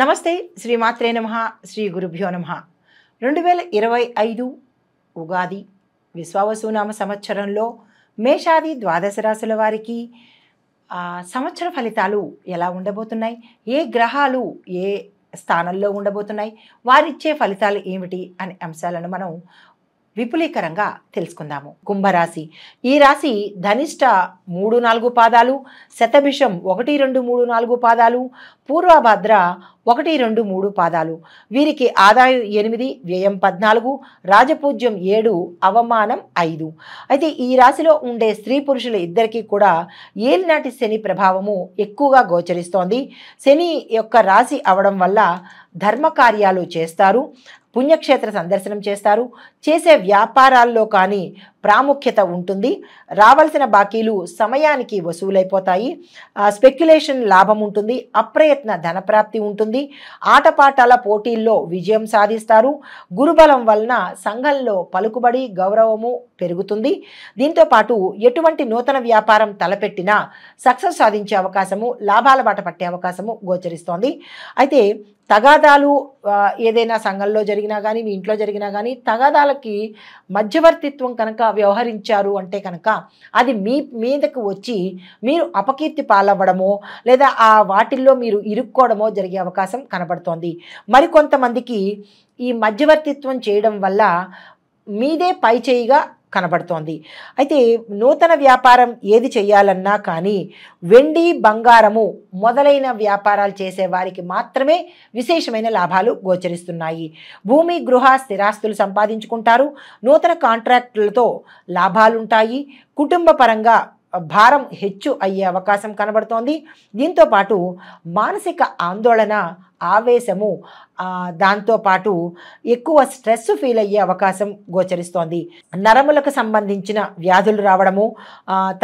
నమస్తే శ్రీమాత్రే నమః శ్రీ గురుభ్యో నమః 2025 ఉగాది విశ్వావసునామ సంవత్సరంలో మేషాది ద్వాదశ రాశుల వారికి సంవత్సర ఫలితాలు ఎలా ఉండబోతున్నాయి, ఏ గ్రహాలు ఏ స్థానంలో ఉండబోతున్నాయి, వారిచ్చే ఫలితాలు ఏమిటి అనే అంశాలను మనం విపులీకరంగా తెలుసుకుందాము. కుంభరాశి. ఈ రాశి ధనిష్ట 3-4 పాదాలు, శతభిషం 1-2-3-4 పాదాలు, పూర్వభద్ర 1-2-3 పాదాలు. వీరికి ఆదాయం 8, వ్యయం 14, రాజపూజ్యం 7, అవమానం 5. అయితే ఈ రాశిలో ఉండే స్త్రీ పురుషులు ఇద్దరికీ కూడా ఏలినాటి శని ప్రభావము ఎక్కువగా గోచరిస్తోంది. శని యొక్క రాశి అవడం వల్ల ధర్మకార్యాలు చేస్తారు, పుణ్యక్షేత్ర సందర్శనం చేస్తారు, చేసే వ్యాపారాల్లో కానీ ప్రాముఖ్యత ఉంటుంది, రావాల్సిన బాకీలు సమయానికి వసూలైపోతాయి, స్పెక్యులేషన్ లాభం ఉంటుంది, అప్రయత్న ధనప్రాప్తి ఉంటుంది, ఆటపాటాల పోటీల్లో విజయం సాధిస్తారు, గురుబలం వలన సంఘంలో పలుకుబడి గౌరవము పెరుగుతుంది. దీంతోపాటు ఎటువంటి నూతన వ్యాపారం తలపెట్టినా సక్సెస్ సాధించే అవకాశము, లాభాల బాట పట్టే అవకాశము గోచరిస్తోంది. అయితే తగాదాలు ఏదైనా సంఘంలో జరిగినా కానీ మీ ఇంట్లో జరిగినా కానీ తగాదాలకి మధ్యవర్తిత్వం కనుక వ్యవహరించారు అంటే కనుక అది మీ మీదకు వచ్చి మీరు అపకీర్తి పాలవ్వడమో లేదా ఆ వాటిల్లో మీరు ఇరుక్కోవడమో జరిగే అవకాశం కనబడుతోంది. మరికొంతమందికి ఈ మధ్యవర్తిత్వం చేయడం వల్ల మీదే పై చేయిగా కనబడుతోంది. అయితే నూతన వ్యాపారం ఏది చేయాలన్నా కానీ వెండి బంగారము మొదలైన వ్యాపారాలు చేసే వారికి మాత్రమే విశేషమైన లాభాలు గోచరిస్తున్నాయి. భూమి గృహ స్థిరాస్తులు సంపాదించుకుంటారు, నూతన కాంట్రాక్టులతో లాభాలుంటాయి, కుటుంబ పరంగా భారం హెచ్చు అయ్యే అవకాశం కనబడుతోంది. దీంతోపాటు మానసిక ఆందోళన, ఆవేశము, దాంతోపాటు ఎక్కువ స్ట్రెస్ ఫీల్ అయ్యే అవకాశం గోచరిస్తోంది. నరములకు సంబంధించిన వ్యాధులు రావడము,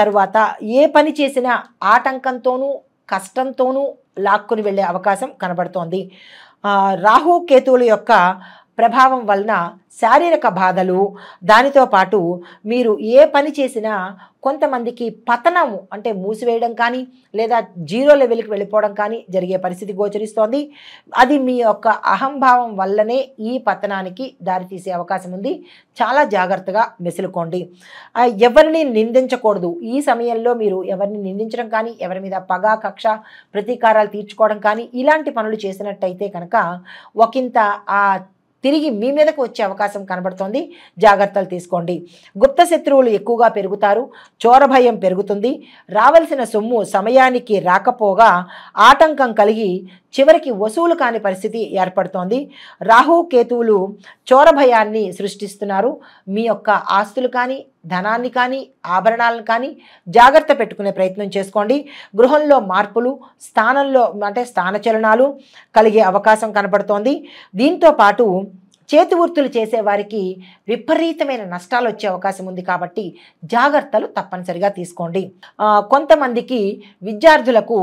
తరువాత ఏ పని చేసినా ఆటంకంతోనూ కష్టంతోనూ లాక్కుని వెళ్ళే అవకాశం కనబడుతోంది. రాహు కేతువుల యొక్క ప్రభావం వలన శారీరక బాధలు, దానితో పాటు మీరు ఏ పని చేసినా కొంతమందికి పతనము అంటే మూసివేయడం కానీ లేదా జీరో లెవెల్కి వెళ్ళిపోవడం కానీ జరిగే పరిస్థితి గోచరిస్తోంది. అది మీ యొక్క అహంభావం వల్లనే ఈ పతనానికి దారితీసే అవకాశం ఉంది. చాలా జాగ్రత్తగా మెసులుకోండి. ఎవరిని నిందించకూడదు. ఈ సమయంలో మీరు ఎవరిని నిందించడం కానీ ఎవరి మీద పగ కక్ష ప్రతీకారాలు తీర్చుకోవడం కానీ ఇలాంటి పనులు చేసినట్టయితే కనుక ఒకంత తిరిగి మీ మీదకు వచ్చే అవకాశం కనబడుతోంది. జాగ్రత్తలు తీసుకోండి. గుప్త శత్రువులు ఎక్కువగా పెరుగుతారు, చోర భయం పెరుగుతుంది, రావాల్సిన సొమ్ము సమయానికి రాకపోగా ఆటంకం కలిగి చివరికి వసూలు కాని పరిస్థితి ఏర్పడుతోంది. రాహు కేతువులు చోర భయాన్ని సృష్టిస్తున్నారు. మీ యొక్క ఆస్తులు కానీ ధనాన్ని కానీ ఆభరణాలను కానీ జాగ్రత్త పెట్టుకునే ప్రయత్నం చేసుకోండి. గృహంలో మార్పులు, స్థానంలో అంటే స్థానచలనాలు కలిగే అవకాశం కనపడుతోంది. దీంతో పాటు చేతి వృత్తులు చేసేవారికి విపరీతమైన నష్టాలు వచ్చే అవకాశం ఉంది కాబట్టి జాగ్రత్తలు తప్పనిసరిగా తీసుకోండి. కొంతమందికి విద్యార్థులకు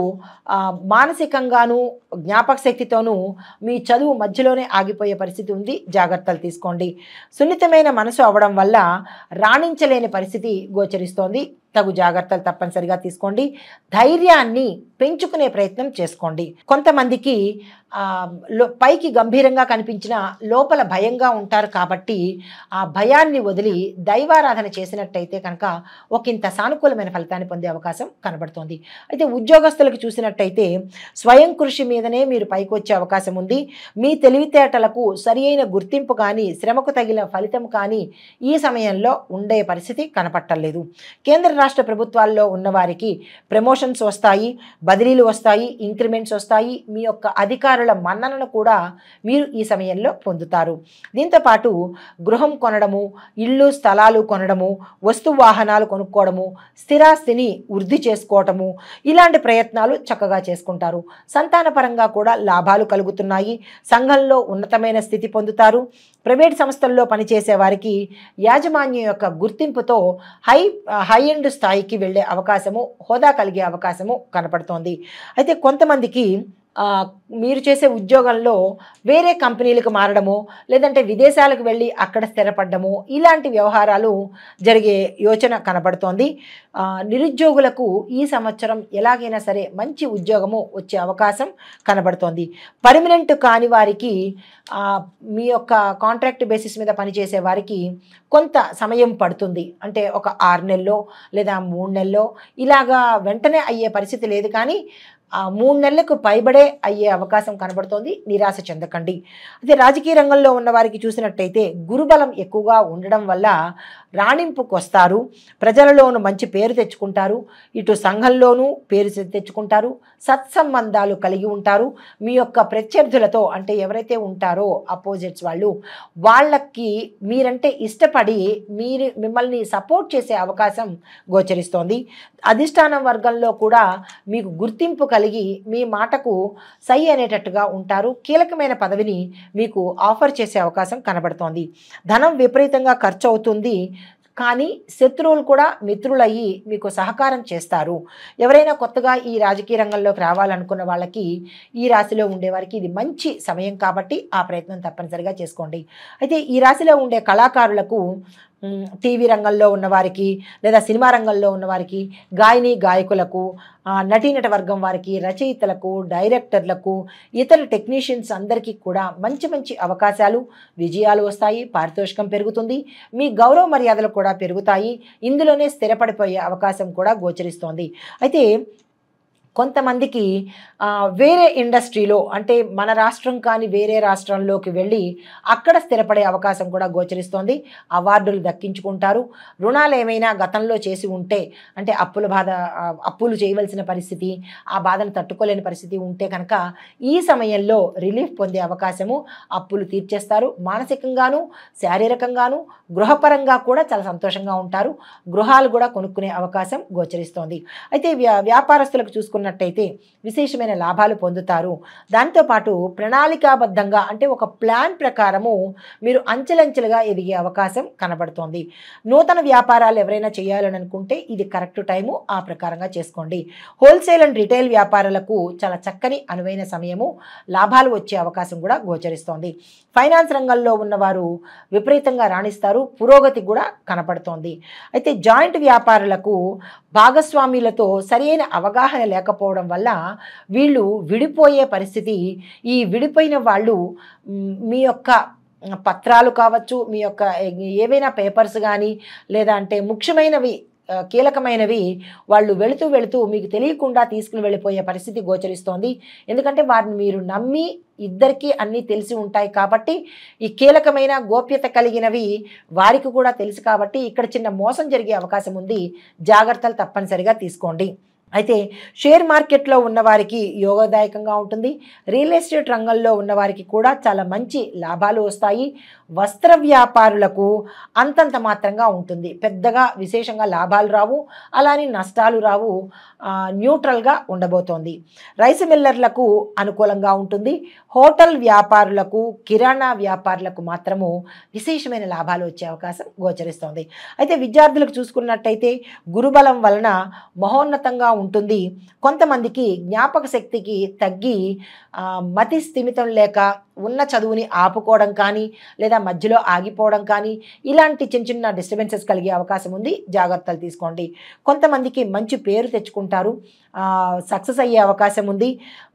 మానసికంగాను జ్ఞాపక శక్తితోనూ మీ చదువు మధ్యలోనే ఆగిపోయే పరిస్థితి ఉంది. జాగ్రత్తలు తీసుకోండి. సున్నితమైన మనసు అవడం వల్ల రాణించలేని పరిస్థితి గోచరిస్తోంది. తగు జాగ్రత్తలు తప్పనిసరిగా తీసుకోండి. ధైర్యాన్ని పెంచుకునే ప్రయత్నం చేసుకోండి. కొంతమందికి పైకి గంభీరంగా కనిపించిన లోపల భయంగా ఉంటారు కాబట్టి ఆ భయాన్ని వదిలి దైవారాధన చేసినట్టయితే కనుక ఒకంత సానుకూలమైన ఫలితాన్ని పొందే అవకాశం కనబడుతోంది. అయితే ఉద్యోగస్తులకు చూసినట్టయితే స్వయం కృషి మీదనే మీరు పైకి వచ్చే అవకాశం ఉంది. మీ తెలివితేటలకు సరి అయిన గుర్తింపు కానీ శ్రమకు తగిన ఫలితం కానీ ఈ సమయంలో ఉండే పరిస్థితి కనపట్టలేదు. కేంద్ర రాష్ట్ర ప్రభుత్వాల్లో ఉన్నవారికి ప్రమోషన్స్ వస్తాయి, బదిలీలు వస్తాయి, ఇంక్రిమెంట్స్ వస్తాయి. మీ యొక్క అధికారుల మన్ననను కూడా మీరు ఈ సమయంలో పొందుతారు. దీంతోపాటు గృహం కొనడము, ఇళ్ళు స్థలాలు కొనడము, వస్తు వాహనాలు కొనుక్కోవడము, స్థిరాస్తిని వృద్ధి చేసుకోవటము ఇలాంటి ప్రయత్నాలు చక్కగా చేసుకుంటారు. సంతానపరంగా కూడా లాభాలు కలుగుతున్నాయి. సంఘంలో ఉన్నతమైన స్థితి పొందుతారు. ప్రైవేట్ సంస్థల్లో పనిచేసే వారికి యాజమాన్యం యొక్క గుర్తింపుతో హై ఎండ్ స్థాయికి వెళ్ళే అవకాశము, హోదా కలిగే అవకాశము కనపడుతోంది. అయితే కొంతమందికి మీరు చేసే ఉద్యోగంలో వేరే కంపెనీలకు మారడము, లేదంటే విదేశాలకు వెళ్ళి అక్కడ స్థిరపడ్డము, ఇలాంటి వ్యవహారాలు జరిగే యోచన కనబడుతోంది. నిరుద్యోగులకు ఈ సంవత్సరం ఎలాగైనా సరే మంచి ఉద్యోగము వచ్చే అవకాశం కనబడుతోంది. పర్మనెంట్ కాని వారికి, మీ యొక్క కాంట్రాక్ట్ బేసిస్ మీద పనిచేసే వారికి కొంత సమయం పడుతుంది. అంటే ఒక 6 నెలలో లేదా 3 నెలలో ఇలాగా వెంటనే అయ్యే పరిస్థితి లేదు, కానీ 3 నెలలకు పైబడే అయ్యే అవకాశం కనబడుతోంది. నిరాశ చెందకండి. అయితే రాజకీయ రంగంలో ఉన్న వారికి చూసినట్టయితే గురుబలం ఎక్కువగా ఉండడం వల్ల రాణింపుకు వస్తారు. ప్రజలలోనూ మంచి పేరు తెచ్చుకుంటారు. ఇటు సంఘంలోనూ పేరు తెచ్చుకుంటారు. సత్సంబంధాలు కలిగి ఉంటారు. మీ యొక్క ప్రత్యర్థులతో, అంటే ఎవరైతే ఉంటారో అపోజిట్స్ వాళ్ళకి మీరంటే ఇష్టపడి మిమ్మల్ని సపోర్ట్ చేసే అవకాశం గోచరిస్తోంది. అధిష్టానం వర్గంలో కూడా మీకు గుర్తింపు కలిగి మీ మాటకు సై అనేటట్టుగా ఉంటారు. కీలకమైన పదవిని మీకు ఆఫర్ చేసే అవకాశం కనబడుతోంది. ధనం విపరీతంగా ఖర్చు అవుతుంది, కానీ శత్రువులు కూడా మిత్రులయ్యి మీకు సహకారం చేస్తారు. ఎవరైనా కొత్తగా ఈ రాజకీయ రంగంలోకి రావాలనుకున్న వాళ్ళకి, ఈ రాశిలో ఉండేవారికి ఇది మంచి సమయం కాబట్టి ఆ ప్రయత్నం తప్పనిసరిగా చేసుకోండి. అయితే ఈ రాశిలో ఉండే కళాకారులకు, టీవీ రంగంలో ఉన్నవారికి లేదా సినిమా రంగంలో ఉన్నవారికి, గాయని గాయకులకు, నటీనట వర్గం వారికి, రచయితలకు, డైరెక్టర్లకు, ఇతర టెక్నీషియన్స్ అందరికీ కూడా మంచి మంచి అవకాశాలు, విజయాలు వస్తాయి. పారితోషికం పెరుగుతుంది. మీ గౌరవ మర్యాదలు కూడా పెరుగుతాయి. ఇందులోనే స్థిరపడిపోయే అవకాశం కూడా గోచరిస్తోంది. అయితే కొంతమందికి వేరే ఇండస్ట్రీలో, అంటే మన రాష్ట్రం కానీ వేరే రాష్ట్రంలోకి వెళ్ళి అక్కడ స్థిరపడే అవకాశం కూడా గోచరిస్తోంది. అవార్డులు దక్కించుకుంటారు. రుణాలు ఏమైనా గతంలో చేసి ఉంటే, అంటే అప్పులు చేయవలసిన పరిస్థితి, ఆ బాధను తట్టుకోలేని పరిస్థితి ఉంటే కనుక ఈ సమయంలో రిలీఫ్ పొందే అవకాశము, అప్పులు తీర్చేస్తారు. మానసికంగాను, శారీరకంగాను, గృహపరంగా కూడా చాలా సంతోషంగా ఉంటారు. గృహాలు కూడా కొనుక్కునే అవకాశం గోచరిస్తోంది. అయితే వ్యాపారస్తులకు చూసుకున్నట్టయితే విశేషమైన లాభాలు పొందుతారు. దాంతోపాటు ప్రణాళికాబద్ధంగా, అంటే ఒక ప్లాన్ ప్రకారము మీరు అంచెలంచెలుగా ఎదిగే అవకాశం కనబడుతోంది. నూతన వ్యాపారాలు ఎవరైనా చేయాలని అనుకుంటే ఇది కరెక్ట్ టైము, ఆ ప్రకారంగా చేసుకోండి. హోల్సేల్ అండ్ రిటైల్ వ్యాపారాలకు చాలా చక్కని అనువైన సమయము, లాభాలు వచ్చే అవకాశం కూడా గోచరిస్తోంది. ఫైనాన్స్ రంగంలో ఉన్నవారు విపరీతంగా రాణిస్తారు. పురోగతి కూడా కనపడుతోంది. అయితే జాయింట్ వ్యాపారులకు భాగస్వాములతో సరైన అవగాహన లేకపోవడం వల్ల వీళ్ళు విడిపోయే పరిస్థితి. ఈ విడిపోయిన వాళ్ళు మీ యొక్క పత్రాలు కావచ్చు, మీ యొక్క ఏవైనా పేపర్స్ కానీ, లేదా అంటే ముఖ్యమైనవి, కీలకమైనవి వాళ్ళు వెళుతూ మీకు తెలియకుండా తీసుకుని వెళ్ళిపోయే పరిస్థితి గోచరిస్తోంది. ఎందుకంటే వారిని మీరు నమ్మి, ఇద్దరికీ అన్నీ తెలిసి ఉంటాయి కాబట్టి, ఈ కీలకమైన గోప్యత కలిగినవి వారికి కూడా తెలుసు కాబట్టి ఇక్కడ చిన్న మోసం జరిగే అవకాశం ఉంది. జాగ్రత్తలు తప్పనిసరిగా తీసుకోండి. అయితే షేర్ మార్కెట్లో ఉన్నవారికి యోగదాయకంగా ఉంటుంది. రియల్ ఎస్టేట్ రంగంలో ఉన్నవారికి కూడా చాలా మంచి లాభాలు వస్తాయి. వస్త్ర వ్యాపారులకు అంతంత మాత్రంగా ఉంటుంది. పెద్దగా విశేషంగా లాభాలు రావు, అలానే నష్టాలు రావు, న్యూట్రల్గా ఉండబోతోంది. రైస్ మిల్లర్లకు అనుకూలంగా ఉంటుంది. హోటల్ వ్యాపారులకు, కిరాణా వ్యాపారులకు మాత్రము విశేషమైన లాభాలు వచ్చే అవకాశం గోచరిస్తోంది. అయితే విద్యార్థులకు చూసుకున్నట్టయితే గురుబలం వలన మహోన్నతంగా ఉంటుంది. కొంతమందికి జ్ఞాపక శక్తికి తగ్గి మతి స్థిమితం లేక ఉన్న చదువుని ఆపుకోవడం కానీ, లేదా మధ్యలో ఆగిపోవడం కానీ, ఇలాంటి చిన్న చిన్న డిస్టర్బెన్సెస్ కలిగే అవకాశం ఉంది. జాగ్రత్తలు తీసుకోండి. కొంతమందికి మంచి పేరు తెచ్చుకుంటారు. సక్సెస్ అయ్యే అవకాశం ఉంది.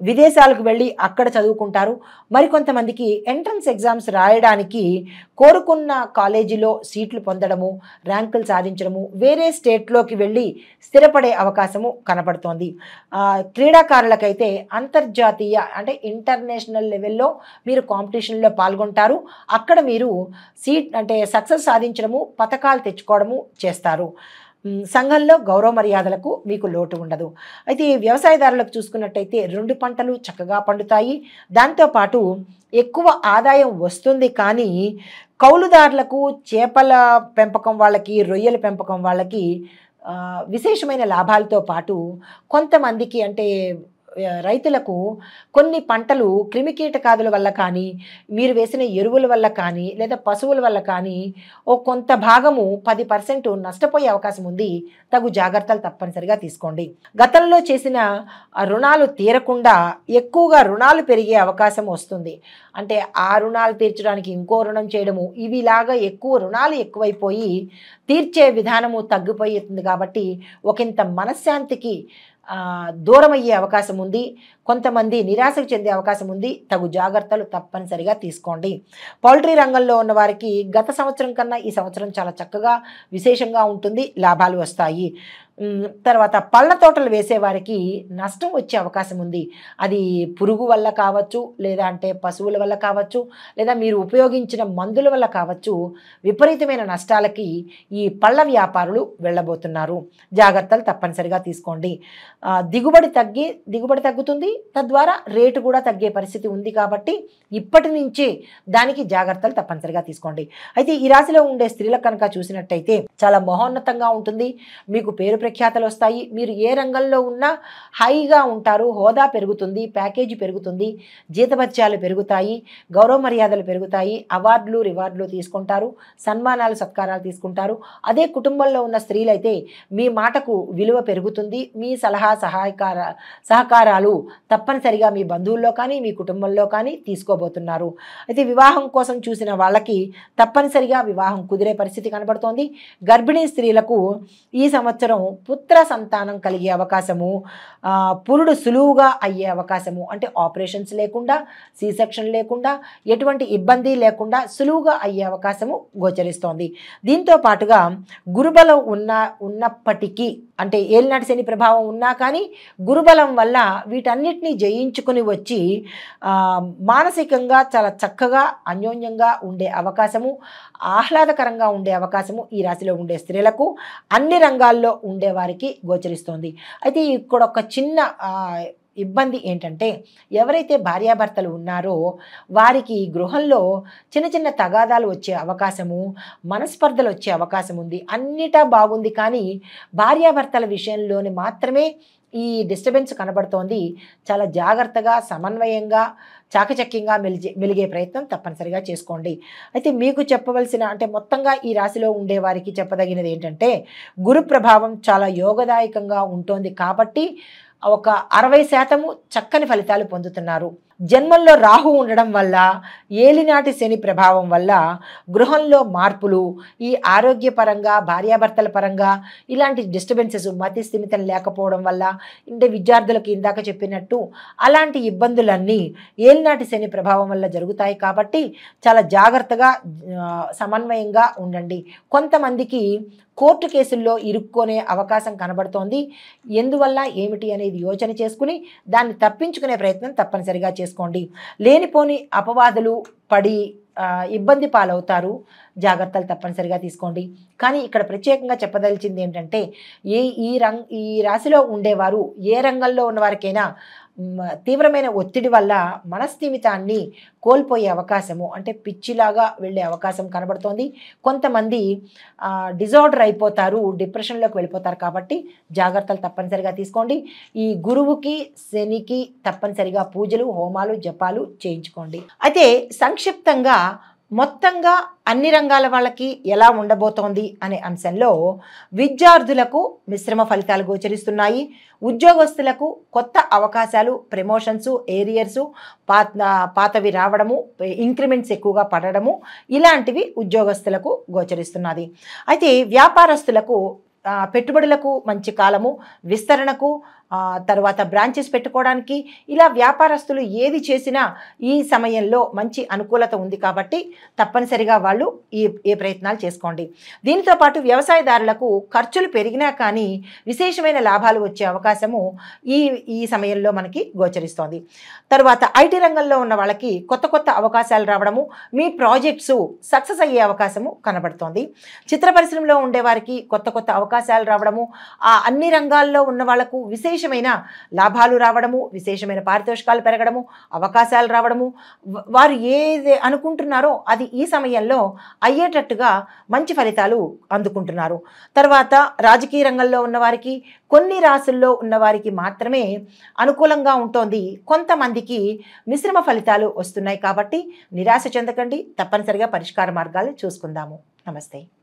విదేశాలకు వెళ్ళి అక్కడ చదువుకుంటారు. మరికొంతమందికి ఎంట్రన్స్ ఎగ్జామ్స్ రాయడానికి కోరుకున్న కాలేజీలో సీట్లు పొందడము, ర్యాంకులు సాధించడము, వేరే స్టేట్లోకి వెళ్ళి స్థిరపడే అవకాశము కనపడుతోంది. క్రీడాకారులకైతే అంతర్జాతీయ, అంటే ఇంటర్నేషనల్ లెవెల్లో మీరు కాంపిటీషన్లో పాల్గొంటారు. అక్కడ మీరు సక్సెస్ సాధించడము, పథకాలు తెచ్చుకోవడము చేస్తారు. సంఘంలో గౌరవ మర్యాదలకు మీకు లోటు ఉండదు. అయితే వ్యవసాయదారులకు చూసుకున్నట్టయితే 2 పంటలు చక్కగా పండుతాయి. దాంతోపాటు ఎక్కువ ఆదాయం వస్తుంది. కానీ కౌలుదారులకు, చేపల పెంపకం వాళ్ళకి, రొయ్యల పెంపకం వాళ్ళకి విశేషమైన లాభాలతో పాటు కొంతమందికి, అంటే రైతులకు కొన్ని పంటలు క్రిమికీటకాదుల వల్ల కానీ, మీరు వేసిన ఎరువుల వల్ల కానీ, లేదా పశువుల వల్ల కానీ కొంత భాగము 10% నష్టపోయే అవకాశం ఉంది. తగు జాగ్రత్తలు తప్పనిసరిగా తీసుకోండి. గతంలో చేసిన రుణాలు తీరకుండా ఎక్కువగా రుణాలు పెరిగే అవకాశం వస్తుంది. అంటే ఆ రుణాలు తీర్చడానికి ఇంకో రుణం చేయడము, ఇవిలాగా ఎక్కువ రుణాలు ఎక్కువైపోయి తీర్చే విధానము తగ్గిపోతుంది. కాబట్టి ఒకంత మనశ్శాంతికి దూరమయ్యే అవకాశం ఉంది. కొంతమంది నిరాశకు చెందే అవకాశం ఉంది. తగు జాగ్రత్తలు తప్పనిసరిగా తీసుకోండి. పౌల్ట్రీ రంగంలో ఉన్న వారికి గత సంవత్సరం కన్నా ఈ సంవత్సరం చాలా చక్కగా విశేషంగా ఉంటుంది. లాభాలు వస్తాయి. తర్వాత పళ్ళ తోటలు వేసేవారికి నష్టం వచ్చే అవకాశం ఉంది. అది పురుగు వల్ల కావచ్చు, లేదా అంటే పశువుల వల్ల కావచ్చు, లేదా మీరు ఉపయోగించిన మందుల వల్ల కావచ్చు. విపరీతమైన నష్టాలకి ఈ పళ్ళ వ్యాపారులు వెళ్ళబోతున్నారు. జాగ్రత్తలు తప్పనిసరిగా తీసుకోండి. దిగుబడి తగ్గుతుంది. తద్వారా రేటు కూడా తగ్గే పరిస్థితి ఉంది. కాబట్టి ఇప్పటి నుంచే దానికి జాగ్రత్తలు తప్పనిసరిగా తీసుకోండి. అయితే ఈ రాశిలో ఉండే స్త్రీలకు కనుక చూసినట్టయితే చాలా మహోన్నతంగా ఉంటుంది. మీకు పేరు ప్రఖ్యాతలు వస్తాయి. మీరు ఏ రంగంలో ఉన్నా హైగా ఉంటారు. హోదా పెరుగుతుంది, ప్యాకేజీ పెరుగుతుంది, జీతభత్యాలు పెరుగుతాయి, గౌరవ మర్యాదలు పెరుగుతాయి, అవార్డులు రివార్డులు తీసుకుంటారు, సన్మానాలు సత్కారాలు తీసుకుంటారు. అదే కుటుంబంలో ఉన్న స్త్రీలైతే మీ మాటకు విలువ పెరుగుతుంది. మీ సలహా సహకారాలు తప్పనిసరిగా మీ బంధువుల్లో కానీ మీ కుటుంబంలో కానీ తీసుకోబోతున్నారు. అయితే వివాహం కోసం చూసిన వాళ్ళకి తప్పనిసరిగా వివాహం కుదిరే పరిస్థితి కనబడుతోంది. గర్భిణీ స్త్రీలకు ఈ సంవత్సరం పుత్ర సంతానం కలిగే అవకాశము, పురుడు సులువుగా అయ్యే అవకాశము, అంటే ఆపరేషన్స్ లేకుండా, సి సెక్షన్ లేకుండా, ఎటువంటి ఇబ్బంది లేకుండా సులువుగా అయ్యే అవకాశము గోచరిస్తోంది. దీంతో పాటుగా గురుబలం ఉన్నప్పటికీ, అంటే ఏలినాటి శని ప్రభావం ఉన్నా కానీ గురుబలం వల్ల వీటన్నిటినీ జయించుకుని వచ్చి మానసికంగా చాలా చక్కగా అన్యోన్యంగా ఉండే అవకాశము, ఆహ్లాదకరంగా ఉండే అవకాశము ఈ రాశిలో ఉండే స్త్రీలకు అన్ని రంగాల్లో ఉండేవారికి గోచరిస్తోంది. అయితే ఇక్కడ ఒక చిన్న ఇబ్బంది ఏంటంటే, ఎవరైతే భార్యాభర్తలు ఉన్నారో వారికి గృహంలో చిన్న చిన్న తగాదాలు వచ్చే అవకాశము, మనస్పర్ధలు వచ్చే అవకాశం ఉంది. అన్నిటా బాగుంది, కానీ భార్యాభర్తల విషయంలోనే మాత్రమే ఈ డిస్టర్బెన్స్ కనబడుతోంది. చాలా జాగ్రత్తగా, సమన్వయంగా, చాకచక్యంగా మెలిగే ప్రయత్నం తప్పనిసరిగా చేసుకోండి. అయితే మీకు చెప్పవలసిన, అంటే మొత్తంగా ఈ రాశిలో ఉండే వారికి చెప్పదగినది ఏంటంటే, గురు ప్రభావం చాలా యోగదాయకంగా ఉంటుంది. కాబట్టి ఒక 60% చక్కని ఫలితాలు పొందుతున్నారు. జన్మంలో రాహు ఉండడం వల్ల, ఏలినాటి శని ప్రభావం వల్ల గృహంలో మార్పులు, ఈ ఆరోగ్యపరంగా, భార్యాభర్తల పరంగా ఇలాంటి డిస్టర్బెన్సెస్, మతి స్థిమితం లేకపోవడం వల్ల, అంటే విద్యార్థులకు ఇందాక చెప్పినట్టు అలాంటి ఇబ్బందులన్నీ ఏలినాటి శని ప్రభావం వల్ల జరుగుతాయి. కాబట్టి చాలా జాగ్రత్తగా, సమన్వయంగా ఉండండి. కొంతమందికి కోర్టు కేసుల్లో ఇరుక్కునే అవకాశం కనబడుతోంది. ఎందువల్ల ఏమిటి అనేది యోచన చేసుకుని దాన్ని తప్పించుకునే ప్రయత్నం తప్పనిసరిగా చేసుకోండి. లేనిపోని అపవాదులు పడి ఇబ్బంది పాలవుతారు. జాగ్రత్తలు తప్పనిసరిగా తీసుకోండి. కానీ ఇక్కడ ప్రత్యేకంగా చెప్పదలిచింది ఏంటంటే, ఈ రాశిలో ఉండేవారు ఏ రంగంలో ఉన్నవారికైనా తీవ్రమైన ఒత్తిడి వల్ల మనస్థిమితాన్ని కోల్పోయే అవకాశము, అంటే పిచ్చిలాగా వెళ్ళే అవకాశం కనబడుతోంది. కొంతమంది డిజార్డర్ అయిపోతారు, డిప్రెషన్లోకి వెళ్ళిపోతారు. కాబట్టి జాగ్రత్తలు తప్పనిసరిగా తీసుకోండి. ఈ గురువుకి, శనికి తప్పనిసరిగా పూజలు, హోమాలు, జపాలు చేయించుకోండి. అయితే సంక్షిప్తంగా మొత్తంగా అన్ని రంగాల వాళ్ళకి ఎలా ఉండబోతోంది అనే అంశంలో, విద్యార్థులకు మిశ్రమ ఫలితాలు గోచరిస్తున్నాయి. ఉద్యోగస్తులకు కొత్త అవకాశాలు, ప్రమోషన్స్, ఏరియర్సు, పాతవి రావడము, ఇంక్రిమెంట్స్ ఎక్కువగా పడడము, ఇలాంటివి ఉద్యోగస్తులకు గోచరిస్తున్నది. అయితే వ్యాపారస్తులకు పెట్టుబడులకు మంచి కాలము, విస్తరణకు, తర్వాత బ్రాంచెస్ పెట్టుకోవడానికి, ఇలా వ్యాపారస్తులు ఏది చేసినా ఈ సమయంలో మంచి అనుకూలత ఉంది. కాబట్టి తప్పనిసరిగా వాళ్ళు ఈ ప్రయత్నాలు చేసుకోండి. దీనితో పాటు వ్యవసాయదారులకు ఖర్చులు పెరిగినా కానీ విశేషమైన లాభాలు వచ్చే అవకాశము ఈ సమయంలో మనకి గోచరిస్తోంది. తర్వాత ఐటీ రంగంలో ఉన్న వాళ్ళకి కొత్త కొత్త అవకాశాలు రావడము, మీ ప్రాజెక్ట్స్ సక్సెస్ అయ్యే అవకాశము కనబడుతోంది. చిత్ర పరిశ్రమలో ఉండే వారికి కొత్త కొత్త అవకాశాలు రావడము, అన్ని రంగాల్లో ఉన్న వాళ్లకు విశేష విశేషమైన లాభాలు రావడము, విశేషమైన పారితోషికాలు పెరగడము, అవకాశాలు రావడము, వారు ఏది అనుకుంటున్నారో అది ఈ సమయంలో అయ్యేటట్టుగా మంచి ఫలితాలు అందుకుంటున్నారు. తర్వాత రాజకీయ రంగంలో ఉన్నవారికి, కొన్ని రాసుల్లో ఉన్నవారికి మాత్రమే అనుకూలంగా ఉంటోంది. కొంతమందికి మిశ్రమ ఫలితాలు వస్తున్నాయి. కాబట్టి నిరాశ చెందకండి. తప్పనిసరిగా పరిష్కార మార్గాలు చూసుకుందాము. నమస్తే.